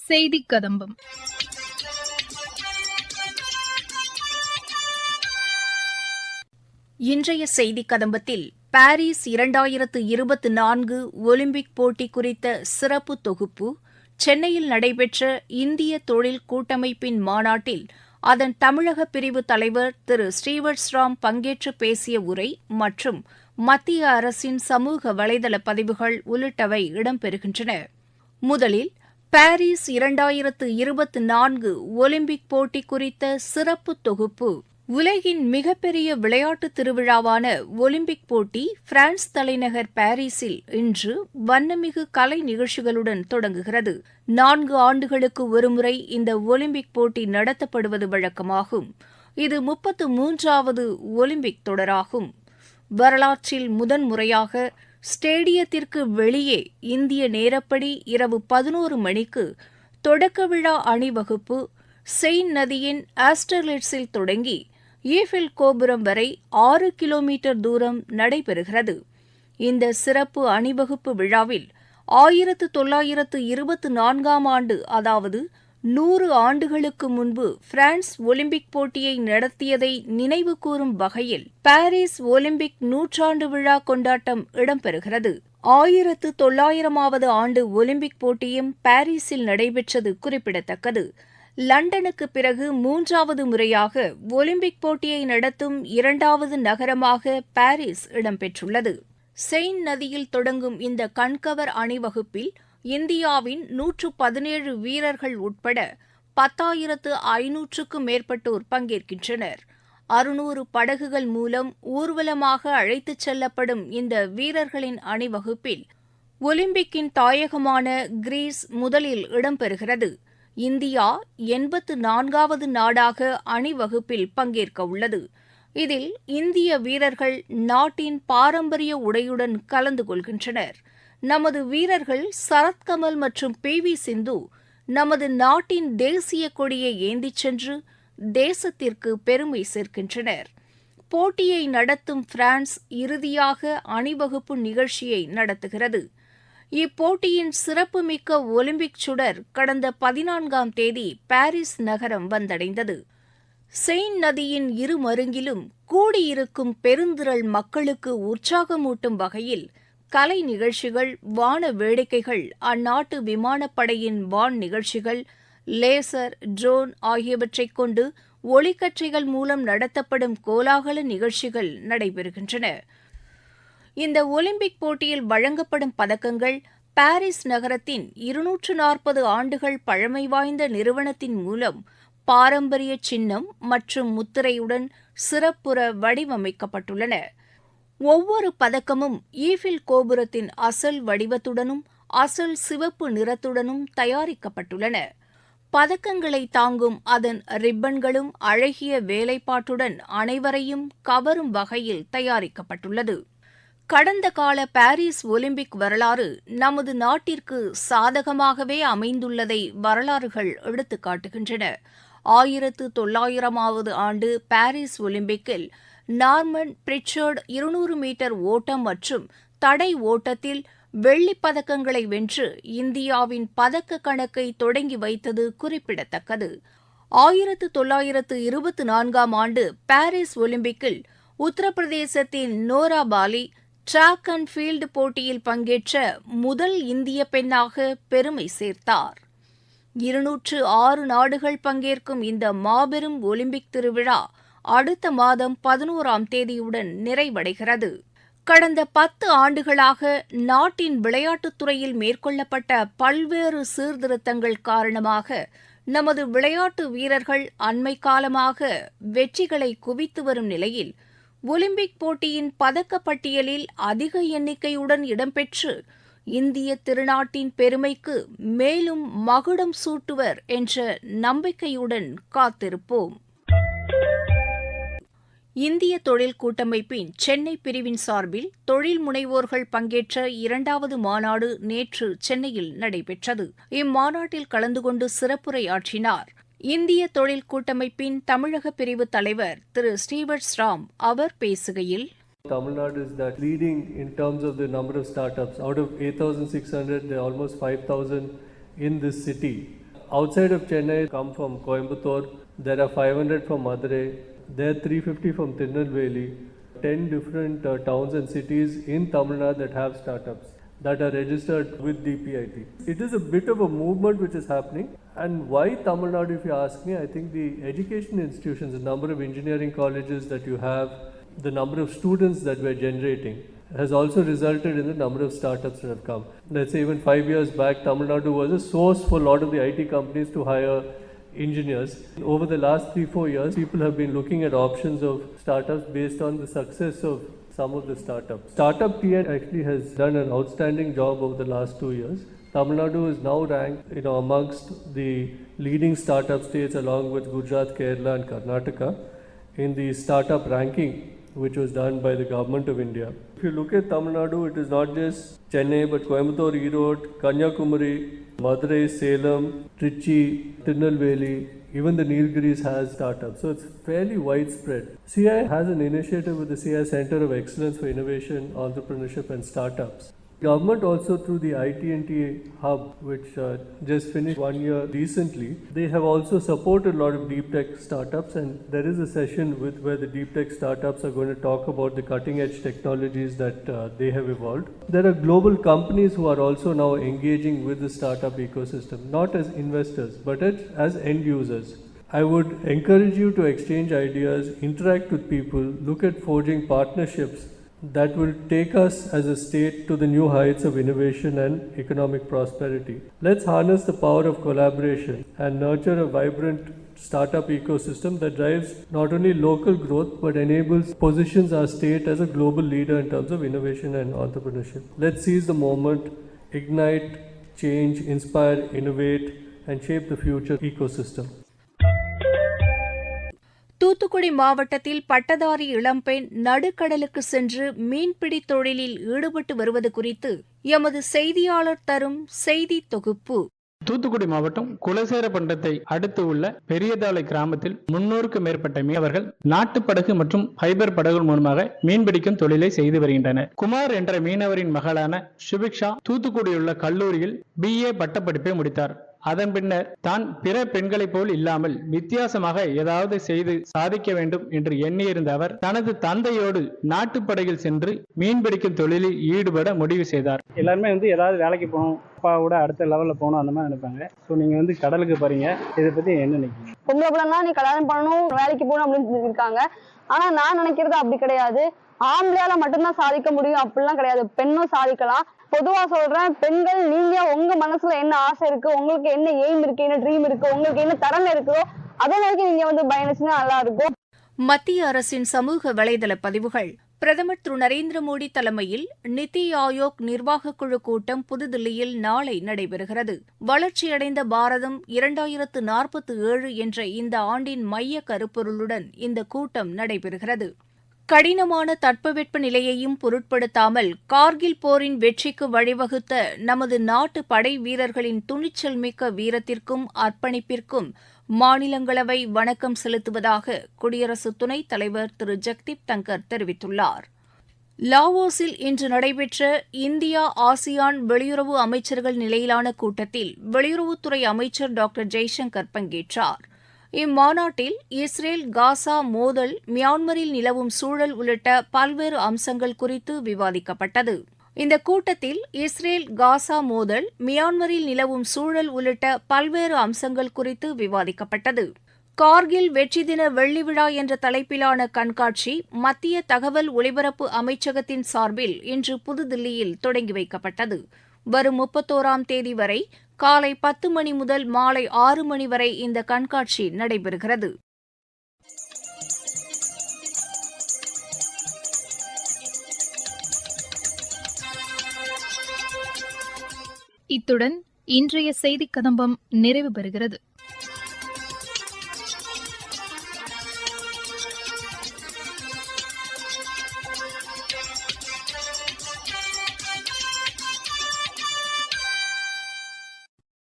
செய்திக் கதம்பம். இன்றைய செய்திக் கதம்பத்தில் பாரிஸ் 2024 ஒலிம்பிக் போட்டி குறித்த சிறப்பு தொகுப்பு, சென்னையில் நடைபெற்ற இந்திய தொழில் கூட்டமைப்பின் மாநாட்டில் அதன் தமிழக பிரிவு தலைவர் திரு ஸ்ரீவத்ஸ்ராம் பங்கேற்று பேசிய உரை மற்றும் மத்திய அரசின் சமூக வலைதள பதிவுகள் உள்ளிட்டவை இடம்பெறுகின்றன. முதலில் பாரிஸ் 2024 ஒலிம்பிக் போட்டி குறித்த சிறப்பு தொகுப்பு. உலகின் மிகப்பெரிய விளையாட்டு திருவிழாவான ஒலிம்பிக் போட்டி பிரான்ஸ் தலைநகர் பாரிஸில் இன்று வண்ணமிகு கலை நிகழ்ச்சிகளுடன் தொடங்குகிறது. 4 ஆண்டுகளுக்கு ஒருமுறை இந்த ஒலிம்பிக் போட்டி நடத்தப்படுவது வழக்கமாகும். இது 33வது ஒலிம்பிக் தொடராகும். வரலாற்றில் முதன்முறையாக ஸ்டேடியத்திற்கு வெளியே இந்திய நேரப்படி இரவு 11 மணிக்கு தொடக்க விழா அணிவகுப்பு செயின் நதியின் ஆஸ்டர்லிட்ஸில் தொடங்கி ஈஃபில் கோபுரம் வரை 6 கிலோமீட்டர் தூரம் நடைபெறுகிறது. இந்த சிறப்பு அணிவகுப்பு விழாவில் 1924ஆம் ஆண்டு, அதாவது 100 ஆண்டுகளுக்கு முன்பு பிரான்ஸ் ஒலிம்பிக் போட்டியை நடத்தியதை நினைவு கூறும் வகையில் பாரிஸ் ஒலிம்பிக் 100ஆண்டு விழா கொண்டாட்டம் இடம்பெறுகிறது. 1900ஆவது ஆண்டு ஒலிம்பிக் போட்டியும் பாரிஸில் நடைபெற்றது குறிப்பிடத்தக்கது. லண்டனுக்கு பிறகு 3வது முறையாக ஒலிம்பிக் போட்டியை நடத்தும் 2வது நகரமாக பாரிஸ் இடம்பெற்றுள்ளது. செயின் நதியில் தொடங்கும் இந்த கண்கவர் அணிவகுப்பில் இந்தியாவின் 117 வீரர்கள் உட்பட 10,500க்கும் மேற்பட்டோர் பங்கேற்கின்றனர். 600 படகுகள் மூலம் ஊர்வலமாக அழைத்துச் செல்லப்படும் இந்த வீரர்களின் அணிவகுப்பில் ஒலிம்பிக்கின் தாயகமான கிரீஸ் முதலில் இடம்பெறுகிறது. இந்தியா 84வது நாடாக அணிவகுப்பில் பங்கேற்க உள்ளது. இதில் இந்திய வீரர்கள் நாட்டின் பாரம்பரிய உடையுடன் கலந்து கொள்கின்றனர். நமது வீரர்கள் சரத்கமல் மற்றும் PV சிந்து நமது நாட்டின் தேசிய கொடியை ஏந்திச் சென்று தேசத்திற்கு பெருமை சேர்க்கின்றனர். போட்டியை நடத்தும் பிரான்ஸ் இறுதியாக அணிவகுப்பு நிகழ்ச்சியை நடத்துகிறது. இப்போட்டியின் சிறப்புமிக்க ஒலிம்பிக் சுடர் கடந்த 14ஆம் தேதி பாரிஸ் நகரம் வந்தடைந்தது. செயின் நதியின் இரு மருங்கிலும் கூடியிருக்கும் பெருந்திரள் மக்களுக்கு உற்சாகமூட்டும் வகையில் கலை நிகழ்ச்சிகள், வான வேடிக்கைகள், அந்நாட்டு விமானப்படையின் வான் நிகழ்ச்சிகள், லேசர், ட்ரோன் ஆகியவற்றைக் கொண்டு ஒளிக்கற்றைகள் மூலம் நடத்தப்படும் கோலாகல நிகழ்ச்சிகள் நடைபெறுகின்றன. இந்த ஒலிம்பிக் போட்டியில் வழங்கப்படும் பதக்கங்கள் பாரிஸ் நகரத்தின் 240 ஆண்டுகள் பழமை வாய்ந்த நிறுவனத்தின் மூலம் பாரம்பரிய சின்னம் மற்றும் முத்திரையுடன் சிறப்புற வடிவமைக்கப்பட்டுள்ளன. ஒவ்வொரு பதக்கமும் ஈஃபில் கோபுரத்தின் அசல் வடிவத்துடனும் அசல் சிவப்பு நிறத்துடனும் தயாரிக்கப்பட்டுள்ளன. பதக்கங்களை தாங்கும் அதன் ரிப்பன்களும் அழகிய வேலைப்பாட்டுடன் அனைவரையும் கவரும் வகையில் தயாரிக்கப்பட்டுள்ளது. கடந்த கால பாரிஸ் ஒலிம்பிக் வரலாறு நமது நாட்டிற்கு சாதகமாகவே அமைந்துள்ளதை வரலாறுகள் எடுத்துக்காட்டுகின்றன. 1900ஆவது ஆண்டு பாரிஸ் ஒலிம்பிக்கில் நார்மன் பிரிச்சர்ட் 200 மீட்டர் ஓட்டம் மற்றும் தடை ஓட்டத்தில் வெள்ளிப் பதக்கங்களை வென்று இந்தியாவின் பதக்க கணக்கை தொடங்கி வைத்தது குறிப்பிடத்தக்கது. 1924ஆம் ஆண்டு பாரிஸ் ஒலிம்பிக்கில் உத்தரப்பிரதேசத்தின் Nora Pali track and field போட்டியில் பங்கேற்ற முதல் இந்திய பெண்ணாக பெருமை சேர்த்தார். 206 நாடுகள் பங்கேற்கும் இந்த மாபெரும் ஒலிம்பிக் திருவிழா அடுத்த மாதம் 11ஆம் தேதியுடன் நிறைவடைகிறது. கடந்த 10 ஆண்டுகளாக நாட்டின் விளையாட்டுத் துறையில் மேற்கொள்ளப்பட்ட பல்வேறு சீர்திருத்தங்கள் காரணமாக நமது விளையாட்டு வீரர்கள் அண்மை காலமாக வெற்றிகளை குவித்து வரும் நிலையில் ஒலிம்பிக் போட்டியின் பதக்கப் பட்டியலில் அதிக எண்ணிக்கையுடன் இடம்பெற்று இந்திய திருநாட்டின் பெருமைக்கு மேலும் மகுடம் சூட்டுவர் என்ற நம்பிக்கையுடன் காத்திருப்போம். இந்திய தொழில் கூட்டமைப்பின் சென்னை பிரிவின் சார்பில் தொழில் முனைவோர்கள் பங்கேற்ற 2வது மாநாடு நேற்று சென்னையில் நடைபெற்றது. இம்மாநாட்டில் கலந்து கொண்டு சிறப்புரையாற்றினார் இந்திய தொழில் கூட்டமைப்பின் தமிழக பிரிவு தலைவர் திரு ஸ்ரீவத்ஸ்ராம். அவர் பேசுகையில், Tamil Nadu is that leading in terms of the number of startups. Out of 8,600, there are almost 5,000 in this city. outside of Chennai come from Coimbatore. There are 500 from Madurai. There are 350 from Tirunelveli. 10 different towns and cities in Tamil Nadu that have startups that are registered with DPIT. It is a bit of a movement which is happening. And why Tamil Nadu, if you ask me, I think the education institutions, the number of engineering colleges that you have, the number of students that we're generating has also resulted in the number of startups that have come. Let's say even 5 years back, Tamil Nadu was a source for a lot of the IT companies to hire engineers. Over the last 3-4 years, people have been looking at options of startups based on the success of some of the startups. Startup TN actually has done an outstanding job over the last 2 years. Tamil Nadu is now ranked amongst the leading startup states along with Gujarat, Kerala and Karnataka in the startup ranking which was done by the government of India. If you look at Tamil Nadu, it is not just Chennai but Coimbatore, Erode, Kanyakumari, Madurai, Salem, Trichy, Tirunelveli, even the Nilgiris has startups. So it's fairly widespread. CI has an initiative with the CI Center of Excellence for Innovation, Entrepreneurship and Startups. Government also through the IT&T hub, which just finished 1 year recently, they have also supported a lot of deep tech startups, and there is a session where the deep tech startups are going to talk about the cutting edge technologies that they have evolved. There are global companies who are also now engaging with the startup ecosystem, not as investors, but as end users. I would encourage you to exchange ideas, interact with people, look at forging partnerships that will take us as a state to the new heights of innovation and economic prosperity. Let's harness the power of collaboration and nurture a vibrant startup ecosystem that drives not only local growth but positions our state as a global leader in terms of innovation and entrepreneurship. Let's seize the moment, ignite, change, inspire, innovate and shape the future ecosystem. Thoothukudi மாவட்டத்தில் பட்டதாரி இளம்பெண் நடுக்கடலுக்கு சென்று மீன்பிடி தொழிலில் ஈடுபட்டு வருவது குறித்து எமது செய்தியாளர் தரும் செய்தி தொகுப்பு. தூத்துக்குடி மாவட்டம் குலசேரப்பண்டத்தை அடுத்து உள்ள பெரியதாளை கிராமத்தில் 300க்கும் மேற்பட்ட மீனவர்கள் நாட்டுப்படகு மற்றும் ஃபைபர் படகுகள் மூலமாக மீன்பிடிக்கும் தொழிலை செய்து வருகின்றனர். குமார் என்ற மீனவரின் மகளான சுபிக்ஷா தூத்துக்குடியுள்ள கல்லூரியில் BA பட்டப்படிப்பை முடித்தார். அதன் பின்னர் தான் பிற பெண்களைப் போல் இல்லாமல் வித்தியாசமாக ஏதாவது செய்து சாதிக்க வேண்டும் என்று எண்ணியிருந்த அவர் தனது தந்தையோடு நாட்டுப்படகில் சென்று மீன்பிடிக்கும் தொழிலில் ஈடுபட முடிவு செய்தார். எல்லாருமே ஏதாவது வேலைக்கு போகணும், அப்பாவோட அடுத்த லெவலில் போகணும் அந்த மாதிரி நினைப்பாங்க. ஸோ நீங்க கடலுக்கு போறீங்க, இதை பத்தி என்ன நினைக்கிறீங்க? பொம்பளை பிள்ளைனா நீ கல்யாணம் பண்ணணும், வேலைக்கு போகணும் அப்படின்னு இருக்காங்க. ஆனா நான் நினைக்கிறது அப்படி கிடையாது. ஆம்பளையால மட்டும்தான் சாதிக்க முடியும் அப்படிலாம் கிடையாது, பெண்ணும் சாதிக்கலாம். பொதுவா சொல்றேன், பெண்கள் நீங்க உங்க மனசுல என்ன ஆசை இருக்கு, உங்களுக்கு என்ன எய்ம் இருக்கு, என்ன ட்ரீம் இருக்கு, உங்களுக்கு என்ன திறமை இருக்கோ அதை நோக்கி நீங்க பயணிச்சுன்னா நல்லா இருக்கும். மத்திய அரசின் சமூக வலைதள பதிவுகள். பிரதமர் திரு நரேந்திர மோடி தலைமையில் நித்தி ஆயோக் நிர்வாகக் குழு கூட்டம் புதுதில்லியில் நாளை நடைபெறுகிறது. வளர்ச்சியடைந்த பாரதம் 2047 என்ற இந்த ஆண்டின் மைய கருப்பொருளுடன் இந்த கூட்டம் நடைபெறுகிறது. கடினமான தட்பவெட்ப நிலையையும் பொருட்படுத்தாமல் கார்கில் போரின் வெற்றிக்கு வழிவகுத்த நமது நாட்டு படை வீரர்களின் துணிச்சல் மிக்க வீரத்திற்கும் அர்ப்பணிப்பிற்கும் மாநிலங்களவை வணக்கம் செலுத்துவதாக குடியரசு துணைத் தலைவர் திரு ஜெக்தீப் தங்கர் தெரிவித்துள்ளார். லாவோஸில் இன்று நடைபெற்ற இந்தியா ஆசியான் வெளியுறவு அமைச்சர்கள் நிலையிலான கூட்டத்தில் வெளியுறவுத்துறை அமைச்சர் டாக்டர் ஜெய்சங்கர் பங்கேற்றார். இம்மாநாட்டில் இஸ்ரேல் காசா மோதல், மியான்மரில் நிலவும் சூழல் உள்ளிட்ட பல்வேறு அம்சங்கள் குறித்து விவாதிக்கப்பட்டது. இந்த கூட்டத்தில் இஸ்ரேல் காசா மோதல், மியான்மரில் நிலவும் சூழல் உள்ளிட்ட பல்வேறு அம்சங்கள் குறித்து விவாதிக்கப்பட்டது. கார்கில் வெற்றி தின வெள்ளி விழா என்ற தலைப்பிலான கண்காட்சி மத்திய தகவல் ஒலிபரப்பு அமைச்சகத்தின் சார்பில் இன்று புதுதில்லியில் தொடங்கி வைக்கப்பட்டது. வரும் 31ஆம் தேதி வரை காலை 10 மணி முதல் மாலை 6 மணி வரை இந்த கண்காட்சி நடைபெறுகிறது. இத்துடன் இன்றைய செய்திக் கதம்பம் நிறைவு பெறுகிறது.